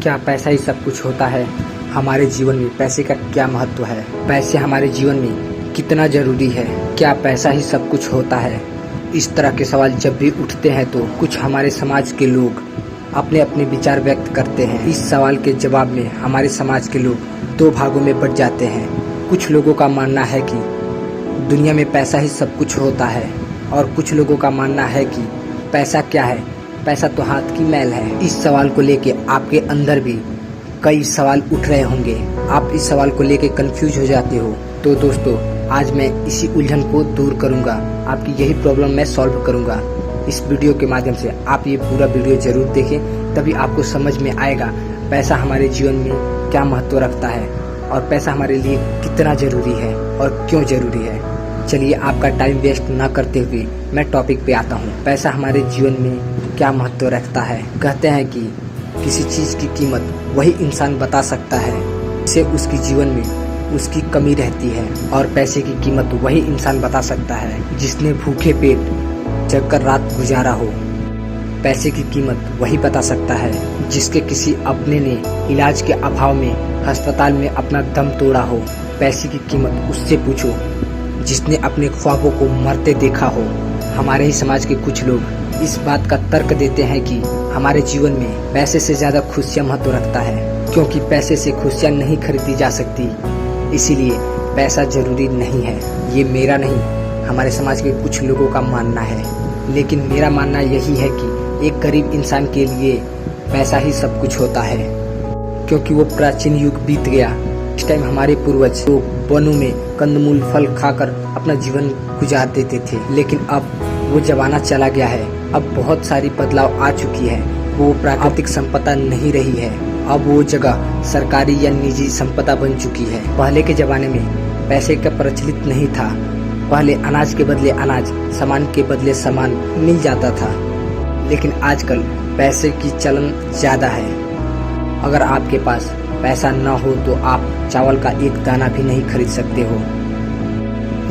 क्या पैसा ही सब कुछ होता है? हमारे जीवन में पैसे का क्या महत्व है? पैसे हमारे जीवन में कितना जरूरी है? क्या पैसा ही सब कुछ होता है? इस तरह के सवाल जब भी उठते हैं तो कुछ हमारे समाज के लोग अपने अपने विचार व्यक्त करते हैं। इस सवाल के जवाब में हमारे समाज के लोग दो भागों में बंट जाते हैं। कुछ लोगों का मानना है कि दुनिया में पैसा ही सब कुछ होता है और कुछ लोगों का मानना है कि पैसा क्या है, पैसा तो हाथ की मैल है। इस सवाल को लेके आपके अंदर भी कई सवाल उठ रहे होंगे। आप इस सवाल को लेके कंफ्यूज हो जाते हो। तो दोस्तों, आज मैं इसी उलझन को दूर करूंगा। आपकी यही प्रॉब्लम मैं सॉल्व करूंगा। इस वीडियो के माध्यम से आप ये पूरा वीडियो जरूर देखें, तभी आपको समझ में आएगा पैसा हमारे जीवन में क्या महत्व रखता है और पैसा हमारे लिए कितना जरूरी है और क्यों जरूरी है। चलिए आपका टाइम वेस्ट न करते हुए मैं टॉपिक पे आता हूँ। पैसा हमारे जीवन में क्या महत्व रखता है। कहते हैं कि किसी चीज की कीमत वही इंसान बता सकता है जिसे उसकी जीवन में उसकी कमी रहती है, और पैसे की कीमत वही इंसान बता सकता है जिसने भूखे पेट जगकर रात गुजारा हो। पैसे की कीमत वही बता सकता है जिसके किसी अपने ने इलाज के अभाव में अस्पताल में अपना दम तोड़ा हो। पैसे की कीमत उससे पूछो जिसने अपने ख्वाबों को मरते देखा हो। हमारे ही समाज के कुछ लोग इस बात का तर्क देते हैं कि हमारे जीवन में पैसे से ज्यादा खुशियां महत्व रखता है, क्योंकि पैसे से खुशियां नहीं खरीदी जा सकती, इसीलिए पैसा जरूरी नहीं है। ये मेरा नहीं, हमारे समाज के कुछ लोगों का मानना है। लेकिन मेरा मानना यही है कि एक गरीब इंसान के लिए पैसा ही सब कुछ होता है, क्योंकि वो प्राचीन युग बीत गया। इस टाइम हमारे पूर्वज तो वनों में कंदमूल फल खाकर अपना जीवन गुजार देते थे, लेकिन अब वो जमाना चला गया है। अब बहुत सारी बदलाव आ चुकी है। वो प्राकृतिक संपदा नहीं रही है, अब वो जगह सरकारी या निजी संपदा बन चुकी है। पहले के जमाने में पैसे का प्रचलित नहीं था। पहले अनाज के बदले अनाज, सामान के बदले सामान मिल जाता था, लेकिन आजकल पैसे की चलन ज्यादा है। अगर आपके पास पैसा न हो तो आप चावल का एक दाना भी नहीं खरीद सकते हो।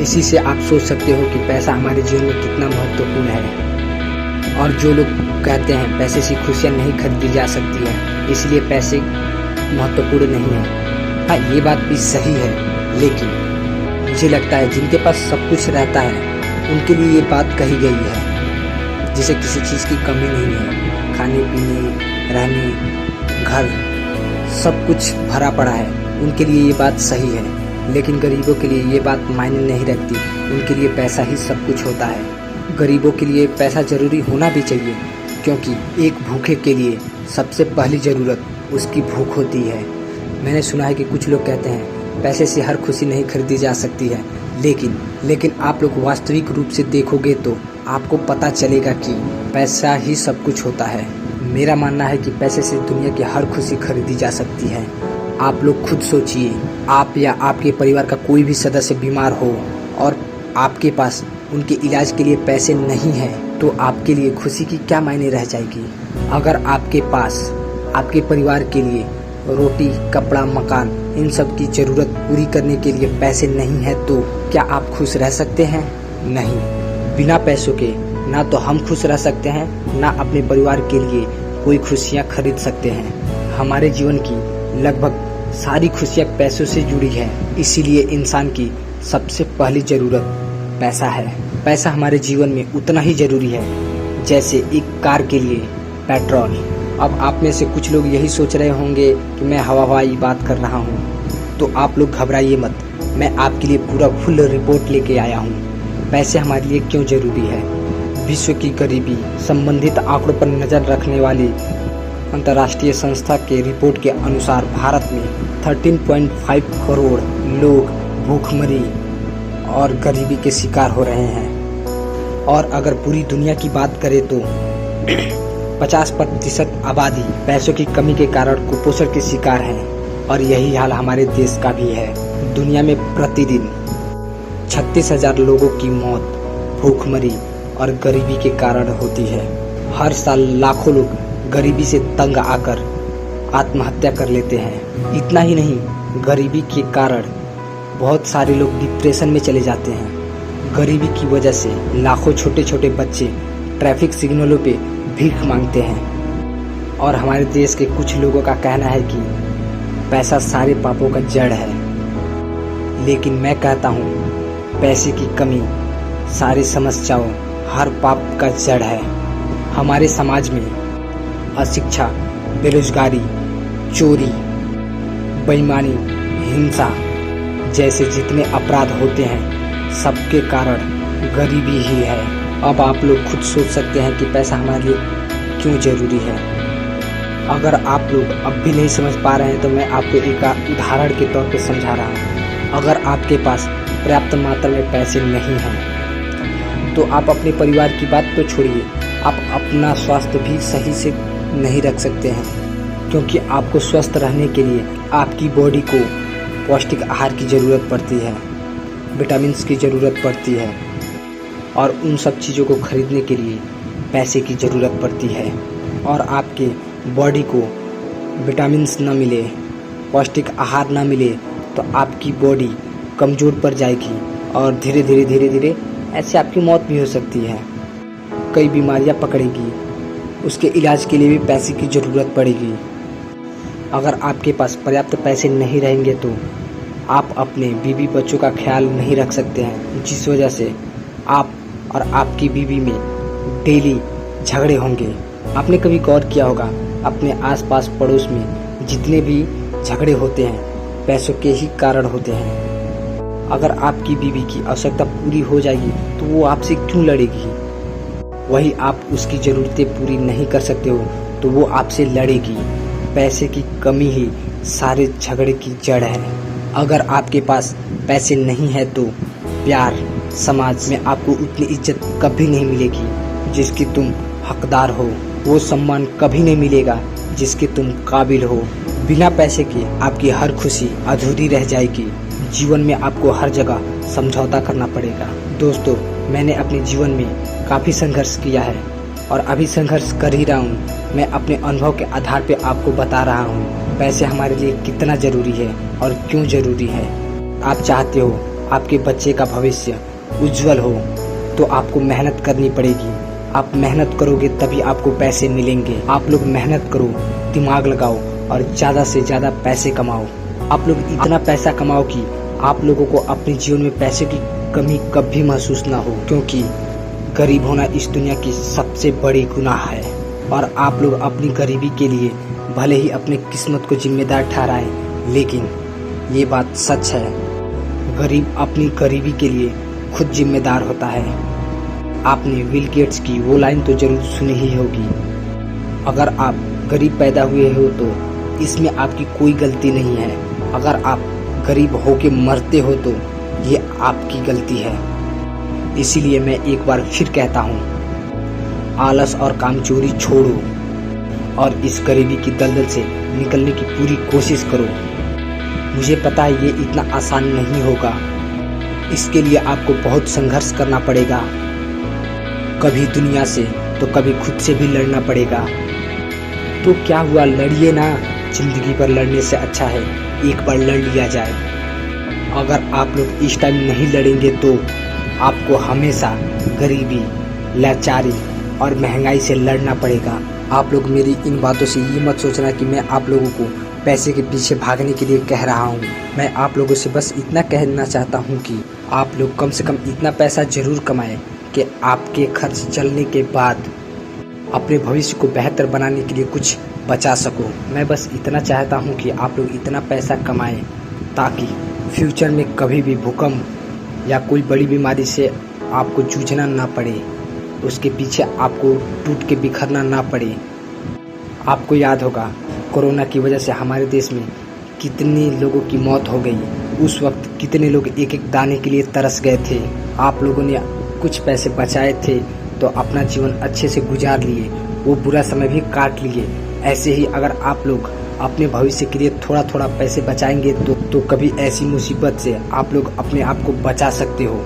इसी से आप सोच सकते हो कि पैसा हमारे जीवन में कितना महत्वपूर्ण है। और जो लोग कहते हैं पैसे से खुशियां नहीं खरीदी जा सकती है, इसलिए पैसे महत्वपूर्ण नहीं है। हाँ, ये बात भी सही है, लेकिन मुझे लगता है जिनके पास सब कुछ रहता है उनके लिए ये बात कही गई है। जिसे किसी चीज़ की कमी नहीं है, खाने पीने, रहने, घर सब कुछ भरा पड़ा है, उनके लिए ये बात सही है। लेकिन गरीबों के लिए ये बात मायने नहीं रखती। उनके लिए पैसा ही सब कुछ होता है। गरीबों के लिए पैसा जरूरी होना भी चाहिए, क्योंकि एक भूखे के लिए सबसे पहली ज़रूरत उसकी भूख होती है। मैंने सुना है कि कुछ लोग कहते हैं पैसे से हर खुशी नहीं खरीदी जा सकती है, लेकिन आप लोग वास्तविक रूप से देखोगे तो आपको पता चलेगा कि पैसा ही सब कुछ होता है। मेरा मानना है कि पैसे से दुनिया की हर खुशी खरीदी जा सकती है। आप लोग खुद सोचिए, आप या आपके परिवार का कोई भी सदस्य बीमार हो और आपके पास उनके इलाज के लिए पैसे नहीं है, तो आपके लिए खुशी की क्या मायने रह जाएगी। अगर आपके पास आपके परिवार के लिए रोटी, कपड़ा, मकान, इन सब की जरूरत पूरी करने के लिए पैसे नहीं है, तो क्या आप खुश रह सकते हैं? नहीं। बिना पैसों के ना तो हम खुश रह सकते हैं, ना अपने परिवार के लिए कोई खुशियाँ खरीद सकते हैं। हमारे जीवन की लगभग सारी खुशियाँ पैसों से जुड़ी है, इसीलिए इंसान की सबसे पहली ज़रूरत पैसा है। पैसा हमारे जीवन में उतना ही ज़रूरी है जैसे एक कार के लिए पेट्रोल। अब आप में से कुछ लोग यही सोच रहे होंगे कि मैं हवाई बात कर रहा हूँ, तो आप लोग घबराइए मत। मैं आपके लिए पूरा फुल रिपोर्ट लेके आया हूँ। पैसे हमारे लिए क्यों ज़रूरी है। विश्व की गरीबी संबंधित आंकड़ों पर नज़र रखने वाली अंतर्राष्ट्रीय संस्था के रिपोर्ट के अनुसार भारत में 13.5 करोड़ लोग भूखमरी और गरीबी के शिकार हो रहे हैं। और अगर पूरी दुनिया की बात करें तो 50% आबादी पैसों की कमी के कारण कुपोषण के शिकार है, और यही हाल हमारे देश का भी है। दुनिया में प्रतिदिन 36,000 लोगों की मौत भूखमरी और गरीबी के कारण होती है। हर साल लाखों लोग गरीबी से तंग आकर आत्महत्या कर लेते हैं। इतना ही नहीं, गरीबी के कारण बहुत सारे लोग डिप्रेशन में चले जाते हैं। गरीबी की वजह से लाखों छोटे छोटे बच्चे ट्रैफिक सिग्नलों पे भीख मांगते हैं और हमारे देश के कुछ लोगों का कहना है कि पैसा सारे पापों का जड़ है, लेकिन मैं कहता हूँ पैसे की कमी सारी समस्याओं, हर पाप का जड़ है। हमारे समाज में अशिक्षा, बेरोजगारी, चोरी, बेईमानी, हिंसा जैसे जितने अपराध होते हैं सबके कारण गरीबी ही है। अब आप लोग खुद सोच सकते हैं कि पैसा हमारे लिए क्यों ज़रूरी है। अगर आप लोग अब भी नहीं समझ पा रहे हैं तो मैं आपको एक उदाहरण के तौर पे समझा रहा हूँ। अगर आपके पास पर्याप्त मात्रा में पैसे नहीं हैं तो आप अपने परिवार की बात तो छोड़िए, आप अपना स्वास्थ्य भी सही से नहीं रख सकते हैं, क्योंकि आपको स्वस्थ रहने के लिए आपकी बॉडी को पौष्टिक आहार की ज़रूरत पड़ती है, विटामिन्स की ज़रूरत पड़ती है और उन सब चीज़ों को खरीदने के लिए पैसे की ज़रूरत पड़ती है। और आपके बॉडी को विटामिन्स ना मिले, पौष्टिक आहार ना मिले तो आपकी बॉडी कमज़ोर पड़ जाएगी और धीरे धीरे ऐसे आपकी मौत भी हो सकती है। कई बीमारियां पकड़ेगी, उसके इलाज के लिए भी पैसे की ज़रूरत पड़ेगी। अगर आपके पास पर्याप्त पैसे नहीं रहेंगे तो आप अपने बीवी बच्चों का ख्याल नहीं रख सकते हैं, जिस वजह से आप और आपकी बीवी में डेली झगड़े होंगे। आपने कभी गौर किया होगा अपने आसपास पड़ोस में जितने भी झगड़े होते हैं पैसों के ही कारण होते हैं। अगर आपकी बीवी की आवश्यकता पूरी हो जाएगी तो वो आपसे क्यों लड़ेगी? वही आप उसकी ज़रूरतें पूरी नहीं कर सकते हो तो वो आपसे लड़ेगी। पैसे की कमी ही सारे झगड़े की जड़ है। अगर आपके पास पैसे नहीं है तो प्यार, समाज में आपको उतनी इज्जत कभी नहीं मिलेगी जिसकी तुम हकदार हो। वो सम्मान कभी नहीं मिलेगा जिसके तुम काबिल हो। बिना पैसे के आपकी हर खुशी अधूरी रह जाएगी। जीवन में आपको हर जगह समझौता करना पड़ेगा। दोस्तों, मैंने अपने जीवन में काफ़ी संघर्ष किया है और अभी संघर्ष कर ही रहा हूँ। मैं अपने अनुभव के आधार पे आपको बता रहा हूँ पैसे हमारे लिए कितना ज़रूरी है और क्यों ज़रूरी है। आप चाहते हो आपके बच्चे का भविष्य उज्जवल हो तो आपको मेहनत करनी पड़ेगी। आप मेहनत करोगे तभी आपको पैसे मिलेंगे। आप लोग मेहनत करो, दिमाग लगाओ और ज़्यादा से ज़्यादा पैसे कमाओ। आप लोग इतना पैसा कमाओ कि आप लोगों को अपने जीवन में पैसे की कमी कभी महसूस ना हो, क्योंकि गरीब होना इस दुनिया की सबसे बड़ी गुनाह है। और आप लोग अपनी गरीबी के लिए भले ही अपनी किस्मत को जिम्मेदार ठहराएं, लेकिन ये बात सच है, गरीब अपनी गरीबी के लिए खुद जिम्मेदार होता है। आपने बिल गेट्स की वो लाइन तो जरूर सुनी ही होगी, अगर आप गरीब पैदा हुए हो तो इसमें आपकी कोई गलती नहीं है। अगर आप गरीब होके मरते हो तो ये आपकी गलती है। इसीलिए मैं एक बार फिर कहता हूँ, आलस और कामचोरी छोड़ो और इस गरीबी की दलदल से निकलने की पूरी कोशिश करो। मुझे पता है ये इतना आसान नहीं होगा, इसके लिए आपको बहुत संघर्ष करना पड़ेगा। कभी दुनिया से तो कभी खुद से भी लड़ना पड़ेगा। तो क्या हुआ, लड़िए ना। जिंदगी पर लड़ने से अच्छा है एक बार लड़ लिया जाए। अगर आप लोग इस टाइम नहीं लड़ेंगे तो आपको हमेशा गरीबी, लाचारी और महंगाई से लड़ना पड़ेगा। आप लोग मेरी इन बातों से ये मत सोचना कि मैं आप लोगों को पैसे के पीछे भागने के लिए कह रहा हूँ। मैं आप लोगों से बस इतना कहना चाहता हूँ कि आप लोग कम से कम इतना पैसा जरूर कमाएं कि आपके खर्च चलने के बाद अपने भविष्य को बेहतर बनाने के लिए कुछ बचा सको। मैं बस इतना चाहता हूँ कि आप लोग इतना पैसा कमाएं ताकि फ्यूचर में कभी भी भूकंप या कोई बड़ी बीमारी से आपको जूझना ना पड़े, उसके पीछे आपको टूट के बिखरना ना पड़े। आपको याद होगा कोरोना की वजह से हमारे देश में कितने लोगों की मौत हो गई। उस वक्त कितने लोग एक एक दाने के लिए तरस गए थे। आप लोगों ने कुछ पैसे बचाए थे तो अपना जीवन अच्छे से गुजार लिए, वो बुरा समय भी काट लिए। ऐसे ही अगर आप लोग अपने भविष्य के लिए थोड़ा थोड़ा पैसे बचाएंगे तो कभी ऐसी मुसीबत से आप लोग अपने आप को बचा सकते हो।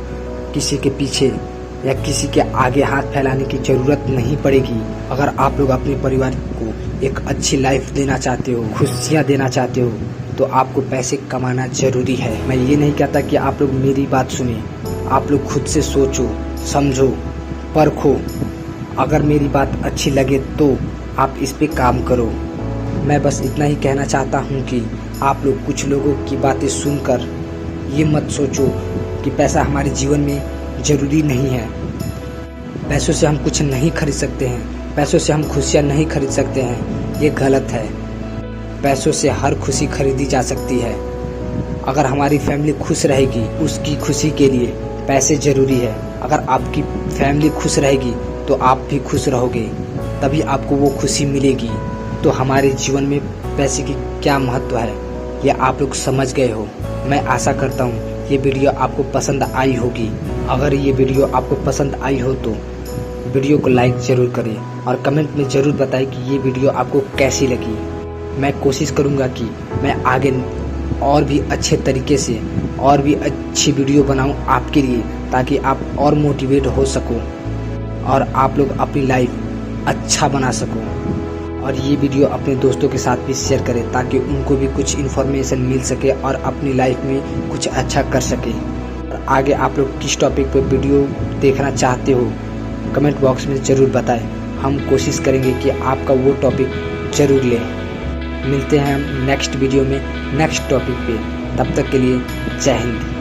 किसी के पीछे या किसी के आगे हाथ फैलाने की ज़रूरत नहीं पड़ेगी। अगर आप लोग अपने परिवार को एक अच्छी लाइफ देना चाहते हो, खुशियाँ देना चाहते हो, तो आपको पैसे कमाना ज़रूरी है। मैं ये नहीं कहता कि आप लोग मेरी बात सुने, आप लोग खुद से सोचो, समझो, परखो। अगर मेरी बात अच्छी लगे तो आप इस पे काम करो। मैं बस इतना ही कहना चाहता हूँ कि आप लोग कुछ लोगों की बातें सुनकर ये मत सोचो कि पैसा हमारे जीवन में ज़रूरी नहीं है। पैसों से हम कुछ नहीं खरीद सकते हैं, पैसों से हम खुशियाँ नहीं खरीद सकते हैं, ये गलत है। पैसों से हर खुशी खरीदी जा सकती है। अगर हमारी फैमिली खुश रहेगी, उसकी खुशी के लिए पैसे ज़रूरी है। अगर आपकी फैमिली खुश रहेगी तो आप भी खुश रहोगे, तभी आपको वो खुशी मिलेगी। तो हमारे जीवन में पैसे की क्या महत्व है, ये आप लोग समझ गए हो। मैं आशा करता हूँ ये वीडियो आपको पसंद आई होगी। अगर ये वीडियो आपको पसंद आई हो तो वीडियो को लाइक ज़रूर करें और कमेंट में ज़रूर बताएं कि ये वीडियो आपको कैसी लगी। मैं कोशिश करूँगा कि मैं आगे और भी अच्छे तरीके से और भी अच्छी वीडियो बनाऊँ आपके लिए, ताकि आप और मोटिवेट हो सको और आप लोग अपनी लाइफ अच्छा बना सको। और ये वीडियो अपने दोस्तों के साथ भी शेयर करें ताकि उनको भी कुछ इन्फॉर्मेशन मिल सके और अपनी लाइफ में कुछ अच्छा कर सके। और आगे आप लोग किस टॉपिक पर वीडियो देखना चाहते हो कमेंट बॉक्स में ज़रूर बताएं। हम कोशिश करेंगे कि आपका वो टॉपिक ज़रूर लें। मिलते हैं हम नेक्स्ट वीडियो में नेक्स्ट टॉपिक पे। तब तक के लिए जय हिंद।